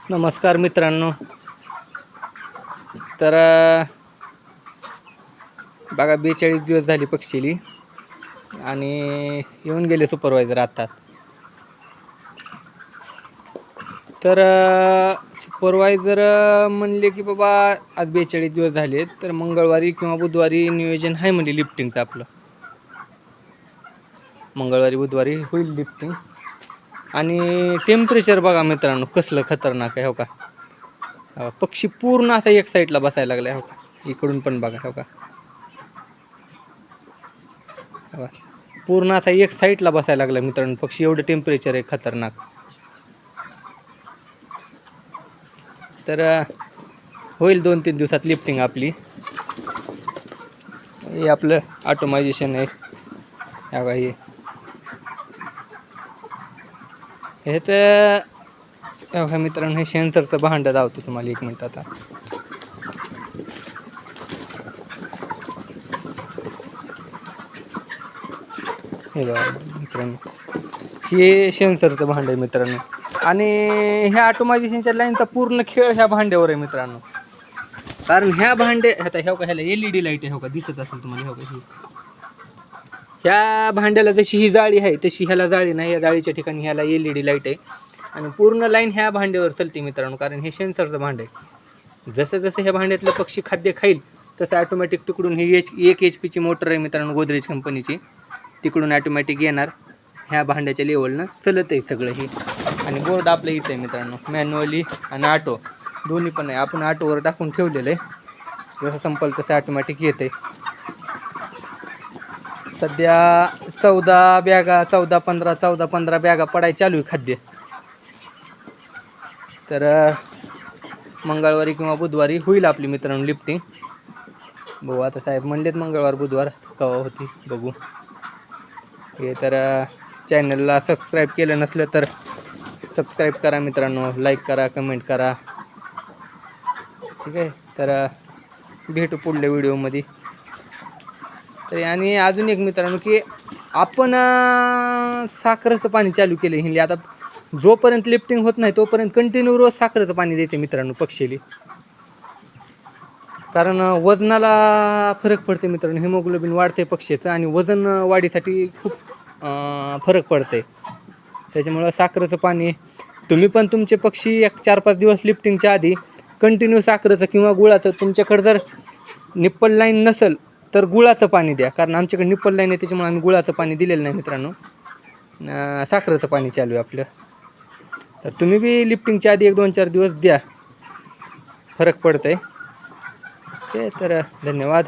नमस्कार मित्रांनो. तर बघा 42 दिवस झाली पक्षीली आणि येऊन गेले सुपरवायझर आता. तर सुपरवायझर म्हणले की बाबा आज 42 दिवस झाले, तर मंगळवारी किंवा बुधवारी नियोजन आहे म्हणजे लिफ्टिंगचं आपलं. मंगळवारी बुधवारी होईल लिफ्टिंग. आणि टेम्परेचर बघा मित्रांनो कसलं खतरनाक आहे. हो का, पक्षी पूर्ण असा एक साईडला बसायला लागला. हो का, इकडून पण बघा. हो का, पूर्ण असा एक साईडला बसायला लागला मित्रांनो पक्षी. एवढं टेम्परेचर आहे खतरनाक. तर होईल 2-3 दिवसात लिफ्टिंग आपली. हे आपलं ऑटोमायझेशन आहे. हे तर मित्रांनो हे सेन्सरचं भांडं धावतो तुम्हाला 1 मिनिट. आता हे बघा मित्रांनो, हे सेन्सरचं भांडं आहे मित्रांनो. आणि ह्या ऑटोमायझेशनच्या लाईनचा पूर्ण खेळ ह्या भांड्यावर आहे मित्रांनो. कारण ह्या ह्याला LED लाईट आहे. हो का, दिसत असेल तुम्हाला. हो का, ह्या भांड्याला जशी ही जाळी आहे तशी ह्याला जाळी नाही. या जाळीच्या ठिकाणी ह्याला LED लाईट आहे आणि पूर्ण लाईन ह्या भांड्यावर चालते मित्रांनो. कारण हे सेन्सरचं भांडं आहे. जसं जसं ह्या भांड्यातलं पक्षी खाद्य खाईल तसं ऑटोमॅटिक तिकडून ही 1 HP मोटर आहे मित्रांनो, गोदरेज कंपनीची. तिकडून ऑटोमॅटिक येणार ह्या भांड्याच्या लेवलनं चलत आहे सगळं ही. आणि बोर्ड आपलं इथं आहे मित्रांनो, मॅन्युअली आणि ऑटो दोन्ही पण आहे. आपण ऑटोवर टाकून ठेवलेलं आहे. जसं संपल तसं ऑटोमॅटिक येते. सध्या 14 बॅगा 14-15 बॅगा पडायला चालू आहे खाद्य. तर मंगळवारी किंवा बुधवारी होईल आपली मित्रांनो लिफ्टिंग. बघू आता, साहेब म्हणलेत मंगळवार बुधवार केव्हा होती बघू. हे तर चॅनलला सबस्क्राईब केलं नसलं तर सबस्क्राईब करा मित्रांनो, लाईक करा, कमेंट करा. ठीक आहे. तर भेटू पुढल्या व्हिडिओमध्ये. तर आणि अजून एक मित्रांनो की आपण साखरेचं पाणी चालू केलं हिंदी. आता जोपर्यंत लिफ्टिंग होत नाही तोपर्यंत कंटिन्यू रोज साखरेचं पाणी देते मित्रांनो पक्षीली. कारण वजनाला फरक पडते मित्रांनो. हिमोग्लोबिन वाढते पक्षीचं आणि वजन वाढीसाठी खूप फरक पडते. त्याच्यामुळं साखरेचं पाणी तुम्ही पण तुमचे पक्षी 4-5 दिवस लिफ्टिंगच्या आधी कंटिन्यू साखरेचं किंवा गुळाचं, तुमच्याकडे जर निप्पल लाईन नसेल तर गुळाचं पाणी द्या. कारण आमच्याकडे निप्पल लाईन आहे त्याच्यामुळे आम्ही गुळाचं पाणी दिलेलं नाही मित्रांनो. साखरेचं पाणी चालू आहे आपलं. तर तुम्ही बी लिफ्टिंगच्या आधी 1-2-4 दिवस द्या, फरक पडतं आहे. तर धन्यवाद.